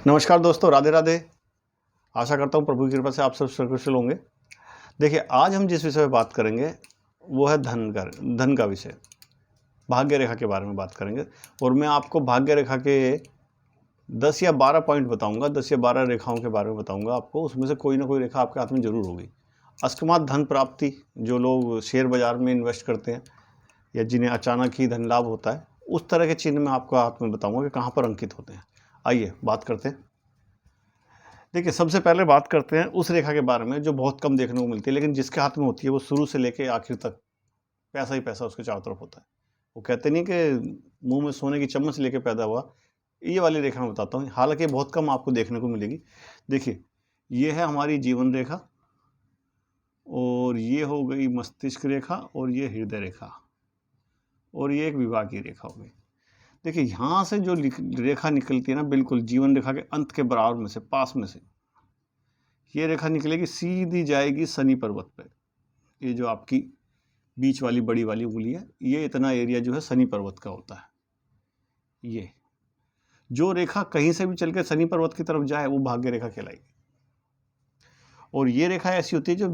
नमस्कार दोस्तों, राधे राधे। आशा करता हूँ प्रभु की कृपा से आप सब सुरक्षित होंगे। देखिए, आज हम जिस विषय पे बात करेंगे वो है धन का विषय, भाग्य रेखा के बारे में बात करेंगे। और मैं आपको भाग्य रेखा के 10 या 12 पॉइंट बताऊंगा, 10 या 12 रेखाओं के बारे में बताऊंगा आपको। उसमें से कोई ना कोई रेखा आपके हाथ में जरूर होगी। अकस्मात धन प्राप्ति, जो लोग शेयर बाजार में इन्वेस्ट करते हैं या जिन्हें अचानक ही धन लाभ होता है, उस तरह के चिन्ह मैं आपको हाथ में बताऊंगा कि कहाँ पर अंकित होते हैं। आइए बात करते हैं। देखिए, सबसे पहले बात करते हैं उस रेखा के बारे में जो बहुत कम देखने को मिलती है, लेकिन जिसके हाथ में होती है वो शुरू से लेके आखिर तक पैसा ही पैसा उसके चारों तरफ होता है। वो कहते नहीं कि मुंह में सोने की चम्मच लेके पैदा हुआ। ये वाली रेखा मैं बताता हूँ, हालांकि बहुत कम आपको देखने को मिलेगी। देखिए, ये है हमारी जीवन रेखा, और ये हो गई मस्तिष्क रेखा, और ये हृदय रेखा, और ये एक विवाह की रेखा हो गई। देखिए, यहाँ से जो रेखा निकलती है ना, बिल्कुल जीवन रेखा के अंत के बराबर में से, पास में से ये रेखा निकलेगी, सीधी जाएगी शनि पर्वत पे। ये जो आपकी बीच वाली बड़ी वाली उंगली है, ये इतना एरिया जो है शनि पर्वत का होता है। ये जो रेखा कहीं से भी चल के शनि पर्वत की तरफ जाए वो भाग्य रेखा कहलाएगी। और ये रेखा ऐसी होती है जो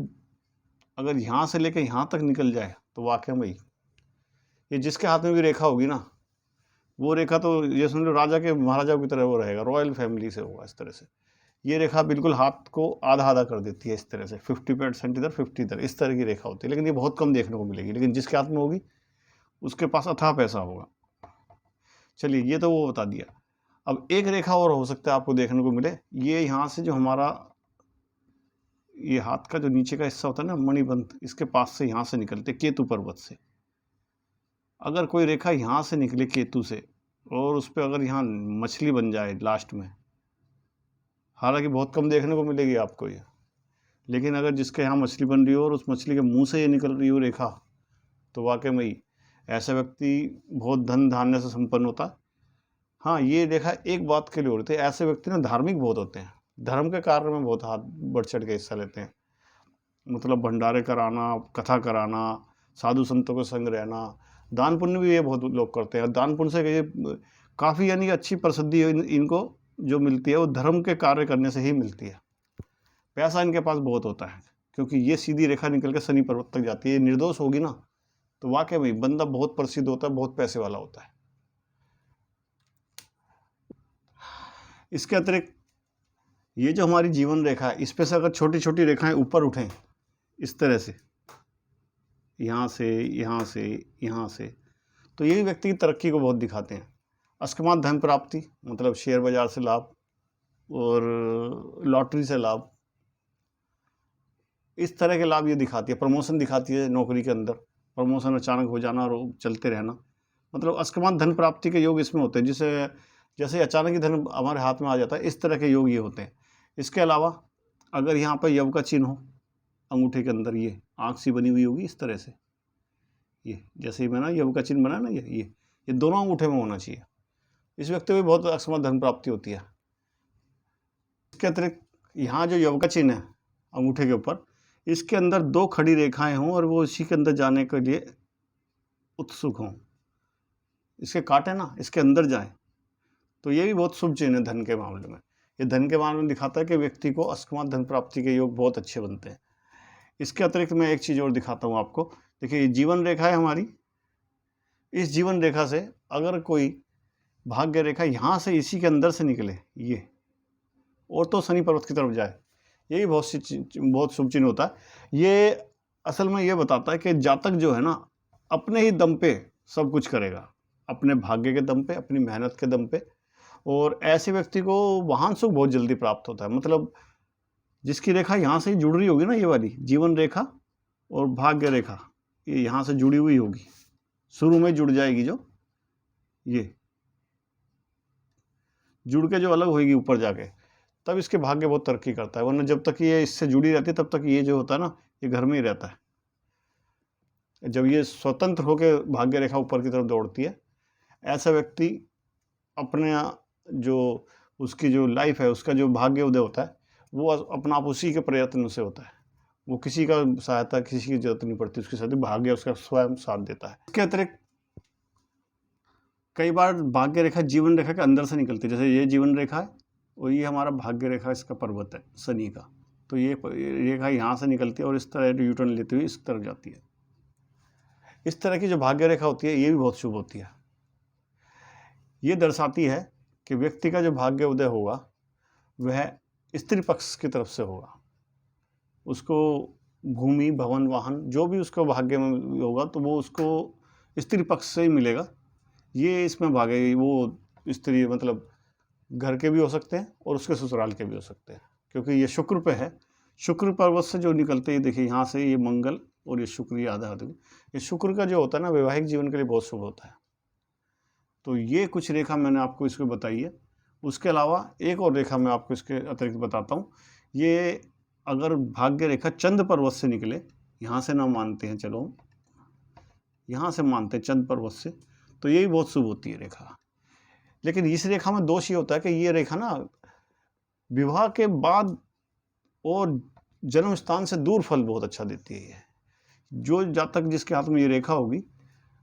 अगर यहाँ से लेकर यहाँ तक निकल जाए तो वाकई में ये जिसके हाथ में भी रेखा होगी ना, वो रेखा तो ये समझ लो राजा के महाराजा की तरह वो रहेगा, रॉयल फैमिली से होगा। इस तरह से ये रेखा बिल्कुल हाथ को आधा आधा कर देती है, इस तरह से 50% इधर 50 इधर, इस तरह की रेखा होती है। लेकिन ये बहुत कम देखने को मिलेगी, लेकिन जिसके हाथ में होगी उसके पास अथाह पैसा होगा। चलिए, ये तो वो बता दिया। अब एक रेखा और हो सकता है आपको देखने को मिले। ये यहाँ से जो हमारा ये हाथ का जो नीचे का हिस्सा होता है ना, मणिबंध, इसके पास से यहाँ से निकलते केतु पर्वत से। अगर कोई रेखा यहाँ से निकले केतु से और उस पर अगर यहाँ मछली बन जाए लास्ट में, हालांकि बहुत कम देखने को मिलेगी आपको ये, लेकिन अगर जिसके यहाँ मछली बन रही हो और उस मछली के मुंह से ये निकल रही हो रेखा, तो वाकई में ही ऐसा व्यक्ति बहुत धन धान्य से संपन्न होता है। हाँ, ये रेखा एक बात के लिए होती है, ऐसे व्यक्ति ना धार्मिक बहुत होते हैं, धर्म के कार्य में बहुत हाथ बढ़ चढ़ के हिस्सा लेते हैं। मतलब भंडारे कराना, कथा कराना, साधु संतों के संग रहना, दान पुण्य भी ये बहुत लोग करते हैं। दान पुण्य से ये काफ़ी यानी अच्छी प्रसिद्धि इनको जो मिलती है वो धर्म के कार्य करने से ही मिलती है। पैसा इनके पास बहुत होता है, क्योंकि ये सीधी रेखा निकल के शनि पर्वत तक जाती है। ये निर्दोष होगी ना, तो वाकई में बंदा बहुत प्रसिद्ध होता है, बहुत पैसे वाला होता है। इसके अतिरिक्त ये जो हमारी जीवन रेखा है, इस पे से अगर छोटी छोटी रेखाएं ऊपर उठें इस तरह से, यहाँ से यहाँ से यहाँ से, तो ये व्यक्ति की तरक्की को बहुत दिखाते हैं। अकस्मात धन प्राप्ति, मतलब शेयर बाजार से लाभ और लॉटरी से लाभ, इस तरह के लाभ ये दिखाती है। प्रमोशन दिखाती है, नौकरी के अंदर प्रमोशन अचानक हो जाना और चलते रहना, मतलब अकस्मात धन प्राप्ति के योग इसमें होते हैं। जिसे जैसे अचानक ही धन हमारे हाथ में आ जाता है, इस तरह के योग ये होते हैं। इसके अलावा अगर यहाँ पर यव का चिन्ह हो अंगूठे के अंदर, ये आँख सी बनी हुई होगी इस तरह से, ये जैसे ही मैंने यव का चिन्ह बनाया ना, ये दोनों अंगूठे में होना चाहिए। इस व्यक्ति को बहुत अकस्मात धन प्राप्ति होती है। इसके अतिरिक्त यहाँ जो यव का चिन्ह है अंगूठे के ऊपर, इसके अंदर 2 खड़ी रेखाएं हों और वो इसी के अंदर जाने के लिए उत्सुक हों, इसके काटे ना इसके अंदर जाएं, तो ये भी बहुत शुभ चिन्ह है धन के मामले में। ये धन के मामले में दिखाता है कि व्यक्ति को अकस्मात धन प्राप्ति के योग बहुत अच्छे बनते हैं। इसके अतिरिक्त मैं एक चीज़ और दिखाता हूँ आपको। देखिए, ये जीवन रेखा है हमारी। इस जीवन रेखा से अगर कोई भाग्य रेखा यहाँ से इसी के अंदर से निकले ये, और तो शनि पर्वत की तरफ जाए, ये भी बहुत शुभ चिन्ह होता है। ये असल में ये बताता है कि जातक जो है ना, अपने ही दम पे सब कुछ करेगा, अपने भाग्य के दम पे, अपनी मेहनत के दम पे। और ऐसे व्यक्ति को वाहन सुख बहुत जल्दी प्राप्त होता है। मतलब जिसकी रेखा यहाँ से ही जुड़ रही होगी ना, ये वाली जीवन रेखा और भाग्य रेखा, ये यहाँ से जुड़ी हुई होगी, शुरू में जुड़ जाएगी, जो ये जुड़ के जो अलग होगी ऊपर जाके, तब इसके भाग्य बहुत तरक्की करता है। वरना जब तक ये इससे जुड़ी रहती है तब तक ये जो होता है ना, ये घर में ही रहता है। जब ये स्वतंत्र होकर भाग्य रेखा ऊपर की तरफ दौड़ती है, ऐसा व्यक्ति अपने जो उसकी जो लाइफ है, उसका जो भाग्य उदय होता है, वो अपना आप उसी के प्रयत्न से होता है। वो किसी का सहायता, किसी की जरूरत नहीं पड़ती, उसके साथ भाग्य उसका स्वयं साथ देता है। इसके अतिरिक्त कई बार भाग्य रेखा जीवन रेखा के अंदर से निकलती है। जैसे ये जीवन रेखा है और ये हमारा भाग्य रेखा इसका पर्वत है शनि का। तो ये रेखा यहाँ से निकलती है और इस तरह यू टर्न लेती हुई इस तरफ जाती है। इस तरह की जो भाग्य रेखा होती है ये भी बहुत शुभ होती है। ये दर्शाती है कि व्यक्ति का जो भाग्य उदय होगा वह स्त्री पक्ष की तरफ से होगा। उसको भूमि, भवन, वाहन जो भी उसको भाग्य में होगा तो वो उसको स्त्री पक्ष से ही मिलेगा। ये इसमें भाग्य वो स्त्री मतलब घर के भी हो सकते हैं और उसके ससुराल के भी हो सकते हैं, क्योंकि ये शुक्र पे है। शुक्र पर्वत से जो निकलते हैं, देखिए यहाँ से ये मंगल और ये शुक्र, ये आधा आधा, ये शुक्र का जो होता है ना वैवाहिक जीवन के लिए बहुत शुभ होता है। तो ये कुछ रेखा मैंने आपको इसको बताई है। उसके अलावा एक और रेखा मैं आपको इसके अतिरिक्त बताता हूँ। ये अगर भाग्य रेखा चंद पर्वत से निकले, यहाँ से ना मानते हैं, चलो यहाँ से मानते हैं चंद पर्वत से, तो यही बहुत शुभ होती है रेखा। लेकिन इस रेखा में दोष ये होता है कि ये रेखा ना विवाह के बाद और जन्म स्थान से दूर फल बहुत अच्छा देती है। जो जातक जिसके हाथ में ये रेखा होगी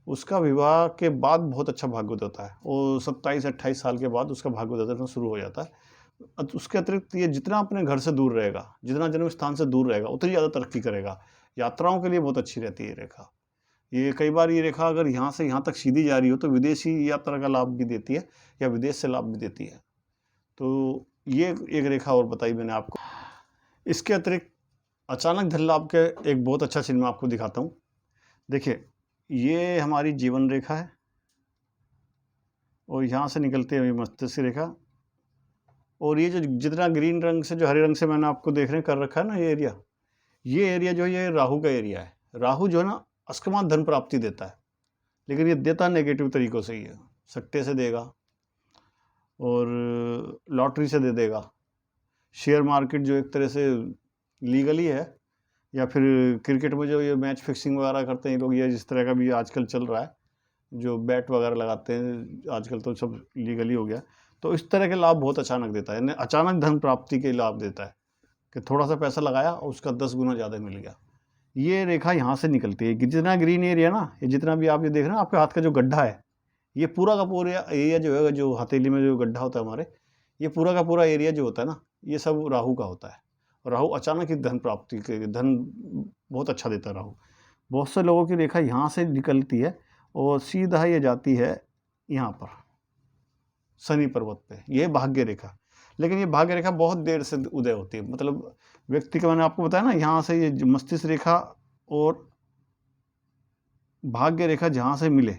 उसका विवाह के बाद बहुत अच्छा भाग्योदय होता है और 27-28 साल के बाद उसका भाग्योदय शुरू हो जाता है। उसके अतिरिक्त ये जितना अपने घर से दूर रहेगा, जितना जन्म स्थान से दूर रहेगा, उतनी ज़्यादा तरक्की करेगा। यात्राओं के लिए बहुत अच्छी रहती है ये रेखा। ये कई बार ये रेखा अगर यहाँ से यहाँ तक सीधी जा रही हो तो विदेशी यात्रा का लाभ भी देती है या विदेश से लाभ भी देती है। तो ये एक रेखा और बताई मैंने आपको। इसके अतिरिक्त अचानक धन लाभ के एक बहुत अच्छा चिन्ह मैं आपको दिखाता हूँ। देखिए ये हमारी जीवन रेखा है और यहाँ से निकलती है मस्तिष्क रेखा, और ये जो जितना ग्रीन रंग से, जो हरे रंग से मैंने आपको देखने कर रखा है ना, ये एरिया जो है ये राहु का एरिया है। राहु जो है ना अस्कमात धन प्राप्ति देता है, लेकिन ये देता नेगेटिव तरीक़ों से ही है। सट्टे से देगा और लॉटरी से दे देगा। शेयर मार्केट जो एक तरह से लीगली है, या फिर क्रिकेट में जो ये मैच फिक्सिंग वगैरह करते हैं लोग, ये जिस तरह का भी आजकल चल रहा है, जो बैट वगैरह लगाते हैं आजकल तो सब लीगली हो गया। तो इस तरह के लाभ बहुत अचानक देता है, यानी अचानक धन प्राप्ति के लाभ देता है कि थोड़ा सा पैसा लगाया और उसका 10 गुना ज़्यादा मिल गया। ये रेखा यहाँ से निकलती है। जितना ग्रीन एरिया ना, ये जितना भी आप ये देख रहे हैं आपके हाथ का जो गड्ढा है, ये पूरा का पूरा एरिया जो है, जो हथेली में जो गड्ढा होता है हमारे, ये पूरा का पूरा एरिया जो होता है ना, ये सब राहु का होता है। राहु अचानक ही धन प्राप्ति के, धन बहुत अच्छा देता है राहु। बहुत से लोगों की रेखा यहाँ से निकलती है और सीधा ये जाती है यहाँ पर शनि पर्वत पे, ये भाग्य रेखा। लेकिन ये भाग्य रेखा बहुत देर से उदय होती है। मतलब व्यक्ति का, मैंने आपको बताया ना, यहाँ से ये मस्तिष्क रेखा और भाग्य रेखा जहाँ से मिले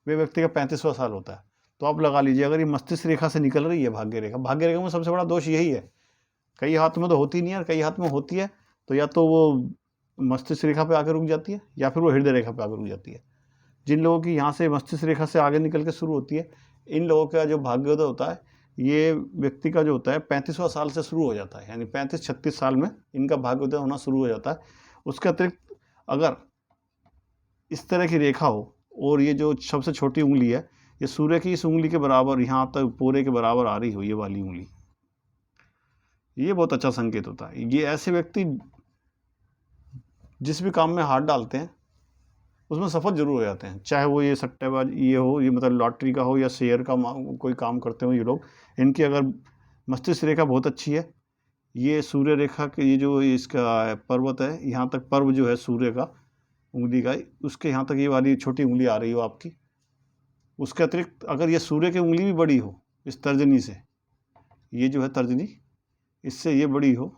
वे व्यक्ति का 35वां साल होता है। तो आप लगा लीजिए, अगर ये मस्तिष्क रेखा से निकल रही है भाग्य रेखा में सबसे बड़ा दोष यही है, कई हाथ में तो होती नहीं है, कई हाथ में होती है तो या तो वो मस्तिष्क रेखा पे आकर रुक जाती है या फिर वो हृदय रेखा पे आकर रुक जाती है। जिन लोगों की यहाँ से मस्तिष्क रेखा से आगे निकल के शुरू होती है, इन लोगों का जो भाग्योदय होता है, ये व्यक्ति का जो होता है 35वां साल से शुरू हो जाता है, यानी 35-36 साल में इनका भाग्योदय होना शुरू हो जाता है। उसके अतिरिक्त अगर इस तरह की रेखा हो और ये जो सबसे छोटी उंगली है, ये सूर्य की इस उंगली के बराबर यहाँ तक पूरे के बराबर आ रही हो, ये वाली उंगली, ये बहुत अच्छा संकेत होता है। ये ऐसे व्यक्ति जिस भी काम में हाथ डालते हैं उसमें सफल जरूर हो जाते हैं, चाहे वो ये सट्टेबाज ये हो, ये मतलब लॉटरी का हो या शेयर का कोई काम करते हो ये लोग। इनकी अगर मस्तिष्क रेखा बहुत अच्छी है, ये सूर्य रेखा के ये जो इसका पर्वत है, यहाँ तक पर्व जो है सूर्य का उंगली का, उसके यहाँ तक ये वाली छोटी उंगली आ रही हो आपकी। उसके अतिरिक्त अगर ये सूर्य की उंगली भी बड़ी हो, इस तर्जनी से, ये जो है तर्जनी, इससे ये बड़ी हो,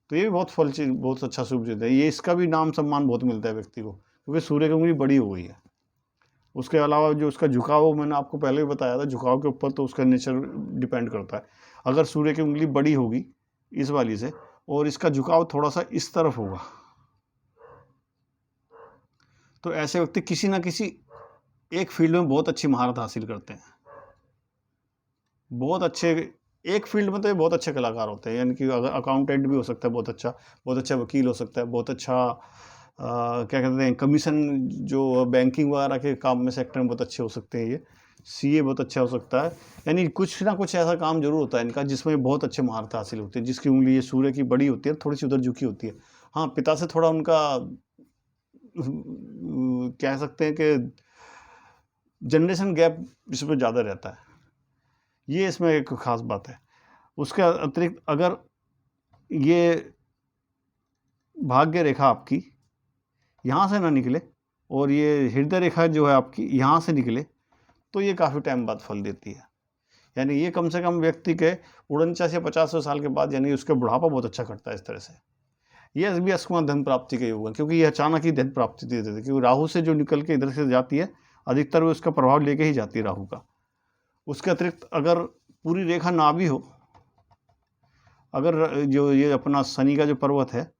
तो ये भी बहुत फल चीज, बहुत अच्छा शुभ चीज है। ये इसका भी नाम सम्मान बहुत मिलता है व्यक्ति को, क्योंकि सूर्य की उंगली बड़ी हो गई है। उसके अलावा जो उसका झुकाव, मैंने आपको पहले भी बताया था, झुकाव के ऊपर तो उसका नेचर डिपेंड करता है। अगर सूर्य की उंगली बड़ी होगी इस वाली से और इसका झुकाव थोड़ा सा इस तरफ होगा, तो ऐसे व्यक्ति किसी ना किसी एक फील्ड में बहुत अच्छी महारत हासिल करते हैं। बहुत अच्छे, एक फील्ड में तो ये बहुत अच्छे कलाकार होते हैं, यानी कि अगर अकाउंटेंट भी हो सकता है बहुत अच्छा वकील हो सकता है, बहुत अच्छा क्या कहते हैं, कमीशन जो बैंकिंग वगैरह के काम में सेक्टर में बहुत अच्छे हो सकते हैं। ये सीए बहुत अच्छा हो सकता है, यानी कुछ ना कुछ ऐसा काम जरूर होता है इनका जिसमें बहुत अच्छे महारत हासिल होती है। जिसकी उंगली ये सूर्य की बड़ी होती है, थोड़ी सी उधर झुकी होती है। हाँ, पिता से थोड़ा उनका कह सकते हैं कि जनरेशन गैप इसमें ज़्यादा रहता है, ये इसमें एक खास बात है। उसके अतिरिक्त अगर ये भाग्य रेखा आपकी यहाँ से ना निकले और ये हृदय रेखा जो है आपकी यहाँ से निकले, तो ये काफ़ी टाइम बाद फल देती है। यानी ये कम से कम व्यक्ति के 49 या 50 साल के बाद, यानी उसके बुढ़ापा बहुत अच्छा करता है इस तरह से। ये भी अकस्मात धन प्राप्ति के योग है, क्योंकि ये अचानक ही धन प्राप्ति दे देते हैं, क्योंकि राहु से जो निकल के इधर से जाती है, अधिकतर वो उसका प्रभाव लेके ही जाती है राहु का। उसके अतिरिक्त अगर पूरी रेखा ना भी हो, अगर जो ये अपना शनि का जो पर्वत है,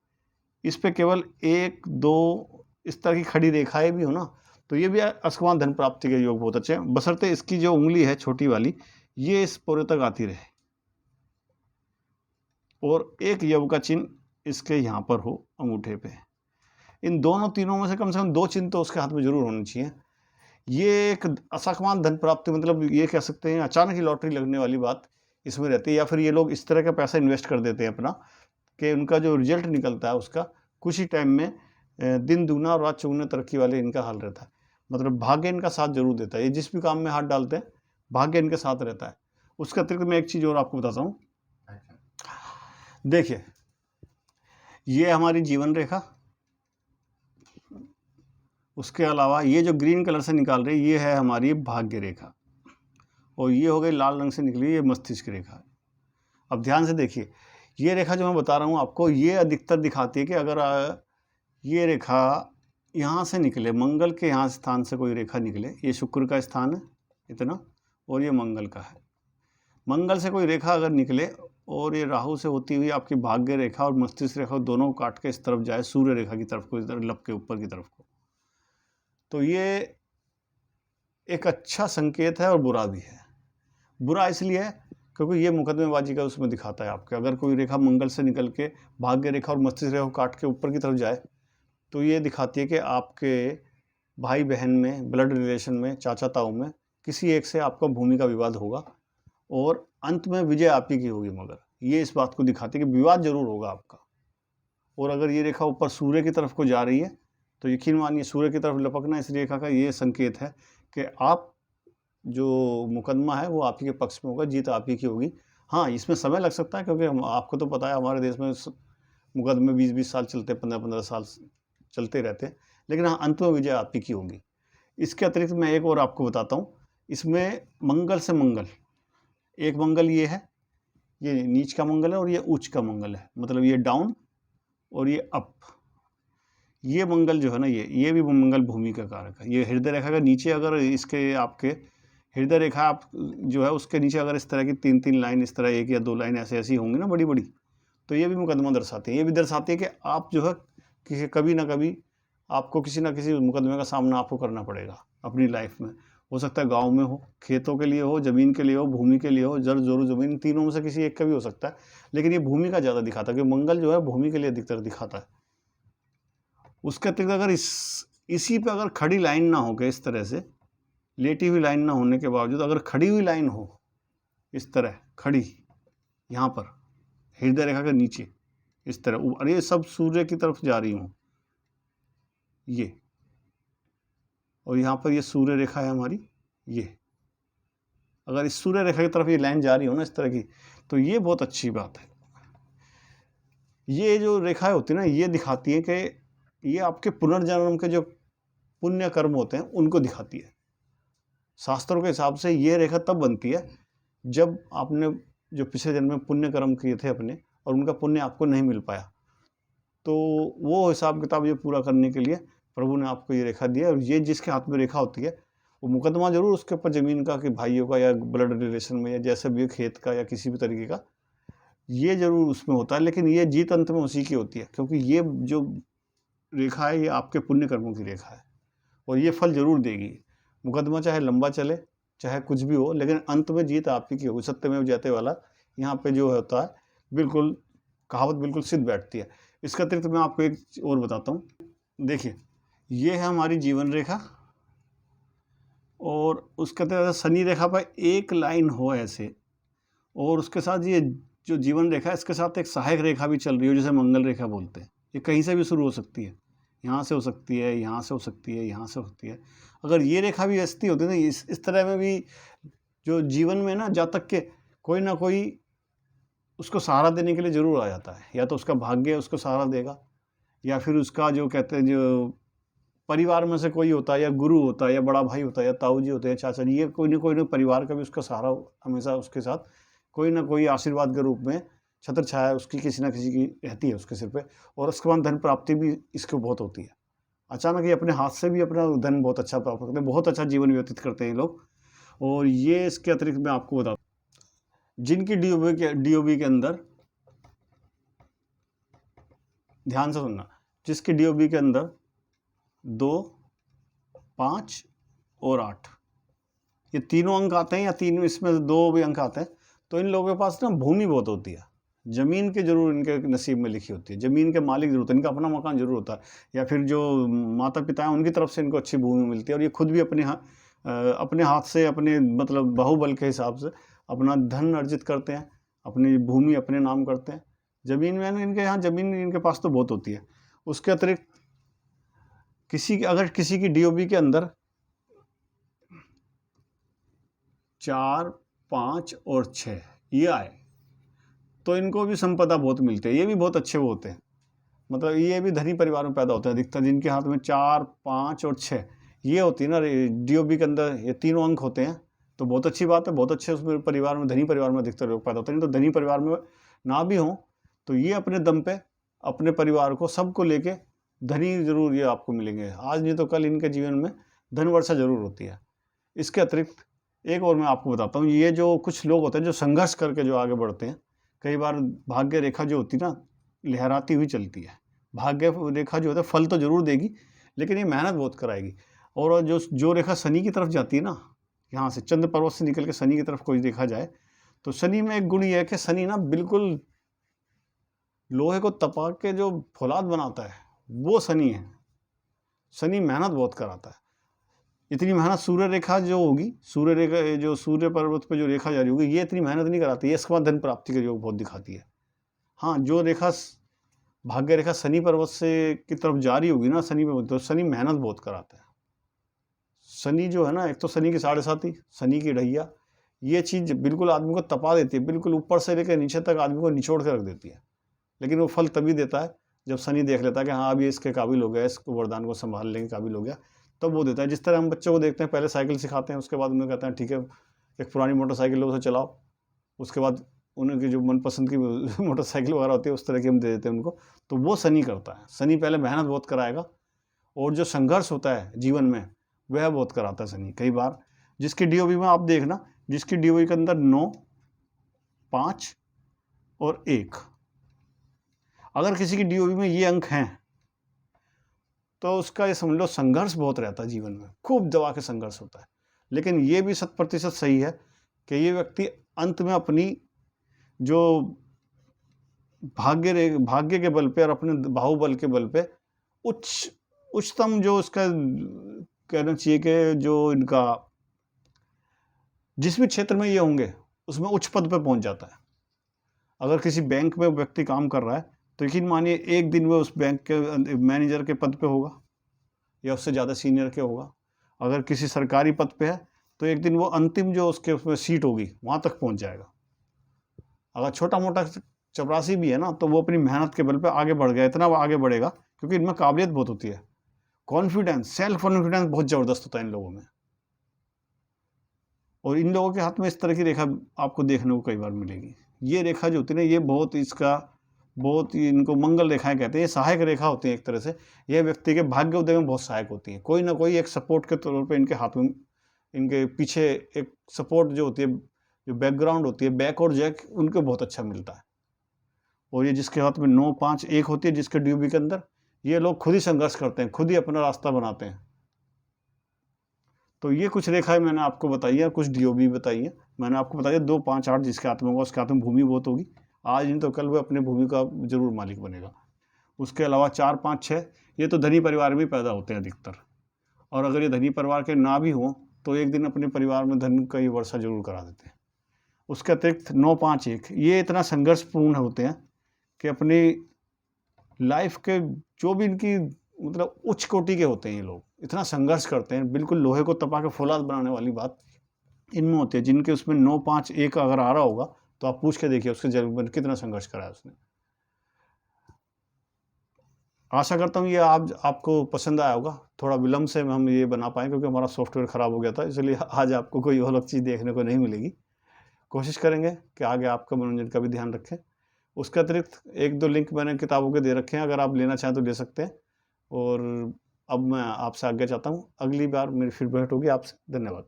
इस पे केवल 1-2 इस तरह की खड़ी रेखाएं भी हो ना, तो ये भी अकस्मात धन प्राप्ति के योग बहुत अच्छे हैं, बशर्ते इसकी जो उंगली है छोटी वाली, ये इस पोरे तक आती रहे और एक यव का चिन्ह इसके यहाँ पर हो अंगूठे पे। इन दोनों तीनों में से कम 2 चिन्ह तो उसके हाथ में जरूर होने चाहिए। ये एक अकस्मात धन प्राप्ति, मतलब ये कह सकते हैं अचानक ही लॉटरी लगने वाली बात इसमें रहती है। या फिर ये लोग इस तरह का पैसा इन्वेस्ट कर देते हैं अपना, कि उनका जो रिजल्ट निकलता है उसका कुछ ही टाइम में दिन दुगना और रात चौगुना तरक्की वाले इनका हाल रहता है। मतलब भाग्य इनका साथ जरूर देता है, ये जिस भी काम में हाथ डालते हैं भाग्य इनके साथ रहता है। उसके अतिरिक्त मैं एक चीज़ और आपको बताता हूँ। देखिए, ये हमारी जीवन रेखा, उसके अलावा ये जो ग्रीन कलर से निकाल रही है, ये है हमारी भाग्य रेखा, और ये हो गई लाल रंग से निकली, ये मस्तिष्क रेखा। अब ध्यान से देखिए, ये रेखा जो मैं बता रहा हूँ आपको, ये अधिकतर दिखाती है कि अगर ये रेखा यहाँ से निकले, मंगल के यहाँ स्थान से कोई रेखा निकले, ये शुक्र का स्थान है इतना, और ये मंगल का है, मंगल से कोई रेखा अगर निकले और ये राहु से होती हुई आपकी भाग्य रेखा और मस्तिष्क रेखा दोनों काट के इस तरफ जाए, सूर्य रेखा की तरफ को, इधर लब के ऊपर की तरफ को, तो ये एक अच्छा संकेत है और बुरा भी है। बुरा इसलिए है क्योंकि ये मुकदमेबाजी का उसमें दिखाता है आपके, अगर कोई रेखा मंगल से निकल के भाग्य रेखा और मस्तिष्क रेखा को काट के ऊपर की तरफ जाए, तो ये दिखाती है कि आपके भाई बहन में, ब्लड रिलेशन में, चाचा ताऊ में किसी एक से आपका भूमि का विवाद होगा और अंत में विजय आप ही की होगी। मगर ये इस बात को दिखाती है कि विवाद जरूर होगा आपका। और अगर ये रेखा ऊपर सूर्य की तरफ को जा रही है, तो यकीन मानिए सूर्य की तरफ लपकना इस रेखा का ये संकेत है कि आप जो मुकदमा है वो आप ही के पक्ष में होगा, जीत आप ही की होगी। हाँ, इसमें समय लग सकता है, क्योंकि आपको तो पता है हमारे देश में मुकदमे 20-20 साल चलते, 15-15 साल चलते रहते हैं, लेकिन हाँ, अंत में विजय आप ही की होगी। इसके अतिरिक्त मैं एक और आपको बताता हूँ, इसमें मंगल से मंगल, एक मंगल ये है, ये नीच का मंगल है और ये उच्च का मंगल है, मतलब ये डाउन और ये अप। ये मंगल जो है ना, ये भी मंगल भूमि का कारक है। ये हृदय रेखा का नीचे अगर इसके आपके हृदय रेखा आप जो है उसके नीचे अगर इस तरह की 3-3 लाइन, इस तरह 1 या 2 लाइन ऐसी होंगी ना बड़ी बड़ी, तो ये भी मुकदमा दर्शाती है। ये भी दर्शाती है कि आप जो है कभी ना कभी आपको किसी ना किसी मुकदमे का सामना आपको करना पड़ेगा अपनी लाइफ में। हो सकता है गांव में हो, खेतों के लिए हो, ज़मीन के लिए हो, भूमि के लिए हो, जड़ जोरू ज़मीन, तीनों में से किसी एक का भी हो सकता है, लेकिन ये भूमि का ज़्यादा दिखाता है, क्योंकि मंगल जो है भूमि के लिए अधिकतर दिखाता है। उसके अतिरिक्त अगर इसी पे अगर खड़ी लाइन ना हो के, इस तरह से लेटी हुई लाइन ना होने के बावजूद अगर खड़ी हुई लाइन हो, इस तरह खड़ी, यहाँ पर हृदय रेखा के नीचे इस तरह, और ये सब सूर्य की तरफ जा रही हूँ ये, और यहाँ पर ये सूर्य रेखा है हमारी, ये अगर इस सूर्य रेखा की तरफ ये लाइन जा रही हो ना इस तरह की, तो ये बहुत अच्छी बात है। ये जो रेखाएं होती है ना, ये दिखाती है कि ये आपके पुनर्जन्म के जो पुण्य कर्म होते हैं उनको दिखाती है। शास्त्रों के हिसाब से ये रेखा तब बनती है जब आपने जो पिछले जन्म में पुण्य कर्म किए थे अपने, और उनका पुण्य आपको नहीं मिल पाया, तो वो हिसाब किताब ये पूरा करने के लिए प्रभु ने आपको ये रेखा दिया। और ये जिसके हाथ में रेखा होती है वो मुकदमा जरूर उसके ऊपर ज़मीन का, कि भाइयों का या ब्लड रिलेशन में या जैसे भी खेत का या किसी भी तरीके का, ये जरूर उसमें होता है, लेकिन ये जीत अंत में उसी की होती है, क्योंकि ये जो रेखा है ये आपके पुण्य कर्मों की रेखा है और ये फल जरूर देगी। मुकदमा चाहे लंबा चले, चाहे कुछ भी हो, लेकिन अंत में जीत आप ही की होगी। सत्यमेव जयते वाला यहाँ पे जो होता है, बिल्कुल कहावत बिल्कुल सिद्ध बैठती है। इसके अतिरिक्त मैं आपको एक और बताता हूँ। देखिए, ये है हमारी जीवन रेखा, और उसके अतिरिक्त शनि रेखा पर एक लाइन हो ऐसे, और उसके साथ ये जो जीवन रेखा है इसके साथ एक सहायक रेखा भी चल रही हो, जिसे मंगल रेखा बोलते हैं। ये कहीं से भी शुरू हो सकती है, यहाँ से हो सकती है, यहाँ से हो सकती है, यहाँ से हो सकती है। अगर ये रेखा भी ऐसी होती है ना, इस तरह में भी जो जीवन में ना जातक के कोई ना कोई उसको सहारा देने के लिए ज़रूर आ जाता है। या तो उसका भाग्य उसको सहारा देगा, या फिर उसका जो कहते हैं जो परिवार में से कोई होता है, या गुरु होता है, या बड़ा भाई होता है, या ताऊ जी होते हैं, चाचा जी, ये कोई ना परिवार का भी उसका सहारा हमेशा उसके साथ कोई ना कोई आशीर्वाद के रूप में छत्र छाया उसकी किसी ना किसी की रहती है उसके सिर पे। और उसके बाद धन प्राप्ति भी इसको बहुत होती है। अचानक ये अपने हाथ से भी अपना धन बहुत अच्छा प्राप्त करते हैं, बहुत अच्छा जीवन व्यतीत करते हैं ये लोग। और ये इसके अतिरिक्त मैं आपको बताता हूँ, जिनकी डीओबी के अंदर, ध्यान से सुनना, जिसकी डीओबी के अंदर 2, 5 और 8 ये तीनों अंक आते हैं, या तीनों इसमें 2 भी अंक आते हैं, तो इन लोगों के पास ना भूमि बहुत होती है। ज़मीन के जरूर इनके नसीब में लिखी होती है, ज़मीन के मालिक जरूर होते हैं, इनका अपना मकान जरूर होता है, या फिर जो माता पिता हैं उनकी तरफ से इनको अच्छी भूमि मिलती है। और ये खुद भी अपने हाथ से, अपने मतलब बाहुबल के हिसाब से अपना धन अर्जित करते हैं, अपनी भूमि अपने नाम करते हैं। ज़मीन में इनके यहाँ ज़मीन इनके पास तो बहुत होती है। उसके अतिरिक्त अगर किसी की डीओबी के अंदर 4, 5 और 6 ये आए, तो इनको भी संपदा बहुत मिलती है। ये भी बहुत अच्छे वो होते हैं, मतलब ये भी धनी परिवार में पैदा होते हैं अधिकतर, जिनके हाथ में 4, 5 और 6 ये होती है ना डीओबी के अंदर, ये तीनों अंक होते हैं, तो बहुत अच्छी बात है। बहुत अच्छे उसमें परिवार में, धनी परिवार में अधिकतर लोग पैदा होते हैं। नहीं तो धनी परिवार में ना भी हों तो ये अपने दम पे अपने परिवार को सबको लेके धनी जरूर ये आपको मिलेंगे। आज नहीं तो कल इनके जीवन में धन वर्षा जरूर होती है। इसके अतिरिक्त एक और मैं आपको बताता हूँ, ये जो कुछ लोग होते हैं जो संघर्ष करके जो आगे बढ़ते हैं, कई बार भाग्य रेखा जो होती है ना लहराती हुई चलती है। भाग्य रेखा जो होता है फल तो जरूर देगी, लेकिन ये मेहनत बहुत कराएगी। और जो रेखा शनि की तरफ जाती है ना, यहाँ से चंद्र पर्वत से निकल के शनि की तरफ कोई देखा जाए, तो शनि में एक गुण ये है कि शनि ना बिल्कुल लोहे को तपा के जो फौलाद बनाता है वो शनि है। शनि मेहनत बहुत कराता है। इतनी मेहनत सूर्य रेखा जो होगी, सूर्य रेखा जो सूर्य पर्वत पे जो रेखा जारी होगी, ये इतनी मेहनत नहीं कराती है। इसके बाद धन प्राप्ति का योग बहुत दिखाती है। हाँ, जो रेखा भाग्य रेखा शनि पर्वत से की तरफ जारी होगी ना शनि पर्वत, तो शनि मेहनत बहुत कराता है। शनि जो है ना, एक तो शनि की 7.5, शनि की ढैया, ये चीज़ बिल्कुल आदमी को तपा देती है, बिल्कुल ऊपर से लेकर नीचे तक आदमी को निचोड़ के रख देती है। लेकिन वो फल तभी देता है जब शनि देख लेता है कि हाँ, अभी इसके काबिल हो गया, इसको वरदान को संभाल लेंगे काबिल हो गया, तब वो देता है। जिस तरह हम बच्चों को देखते हैं, पहले साइकिल सिखाते हैं, उसके बाद उन्हें कहते हैं ठीक है एक पुरानी मोटरसाइकिल लो, उसे चलाओ। उसके बाद उनकी जो मनपसंद की मोटरसाइकिल वगैरह होती है उस तरह की हम दे देते हैं उनको। तो वो शनि करता है। शनि पहले मेहनत बहुत कराएगा, और जो संघर्ष होता है जीवन में वह बहुत कराता है शनि। कई बार जिसकी डीओबी में आप देखना, जिसकी डीओबी के अंदर 9, 5 और 1, अगर किसी की डीओबी में ये अंक हैं तो उसका ये समझ लो संघर्ष बहुत रहता है जीवन में, खूब दबा के संघर्ष होता है। लेकिन ये भी 100% सही है कि ये व्यक्ति अंत में अपनी जो भाग्य के बल पे और अपने बाहुबल के बल पे उच्चतम जो उसका कहना चाहिए कि जो इनका जिस भी क्षेत्र में ये होंगे उसमें उच्च पद पे पहुंच जाता है। अगर किसी बैंक में व्यक्ति काम कर रहा है तो यकीन मानिए एक दिन वो उस बैंक के मैनेजर के पद पे होगा, या उससे ज़्यादा सीनियर के होगा। अगर किसी सरकारी पद पे है तो एक दिन वो अंतिम जो उसके उसमें सीट होगी वहाँ तक पहुँच जाएगा। अगर छोटा मोटा चपरासी भी है ना, तो वो अपनी मेहनत के बल पे आगे बढ़ गया, इतना वो आगे बढ़ेगा क्योंकि इनमें काबिलियत बहुत होती है। कॉन्फिडेंस, सेल्फ कॉन्फिडेंस बहुत ज़बरदस्त होता है इन लोगों में। और इन लोगों के हाथ में इस तरह की रेखा आपको देखने को कई बार मिलेगी। ये रेखा जो होती है ना, ये बहुत ही इनको मंगल रेखाएं कहते हैं। ये सहायक रेखा होती है एक तरह से। यह व्यक्ति के भाग्य उदय में बहुत सहायक होती है। कोई ना कोई एक सपोर्ट के तौर पे इनके हाथ में, इनके पीछे एक सपोर्ट जो होती है, जो बैकग्राउंड होती है, बैक और जैक, उनको बहुत अच्छा मिलता है। और ये जिसके हाथ में 9, 5, 1 होती है, जिसके डीओबी के अंदर, ये लोग खुद ही संघर्ष करते हैं, खुद ही अपना रास्ता बनाते हैं। तो ये कुछ रेखाएं मैंने आपको बताई है, कुछ डीओबी बताई है। मैंने आपको बताया 2, 5, 8 जिसके हाथ में होगा उसके हाथ में भूमि बहुत होगी। आज नहीं तो कल वो अपने भूमि का जरूर मालिक बनेगा। उसके अलावा 4, 5, 6 ये तो धनी परिवार में पैदा होते हैं अधिकतर। और अगर ये धनी परिवार के ना भी हों तो एक दिन अपने परिवार में धन का ही वर्षा जरूर करा देते हैं। उसके अतिरिक्त 9, 5, 1 ये इतना संघर्षपूर्ण होते हैं कि अपनी लाइफ के जो भी इनकी मतलब उच्च कोटि के होते हैं, ये लोग इतना संघर्ष करते हैं, बिल्कुल लोहे को तपा के फौलाद बनाने वाली बात इनमें होती है। जिनके उसमें 9, 5, 1 अगर आ रहा होगा तो आप पूछ के देखिए उसके जीवन में कितना संघर्ष करा है उसने। आशा करता हूँ ये आपको पसंद आया होगा। थोड़ा विलम्ब से हम ये बना पाए क्योंकि हमारा सॉफ्टवेयर ख़राब हो गया था, इसलिए आज आपको कोई अलग चीज़ देखने को नहीं मिलेगी। कोशिश करेंगे कि आगे आपका मनोरंजन का भी ध्यान रखें। उसके अतिरिक्त 1-2 लिंक मैंने किताबों के दे रखे हैं, अगर आप लेना चाहें तो ले सकते हैं। और अब मैं आपसे आज्ञा चाहता हूँ, अगली बार मेरी फिर भेंट होगी आपसे। धन्यवाद।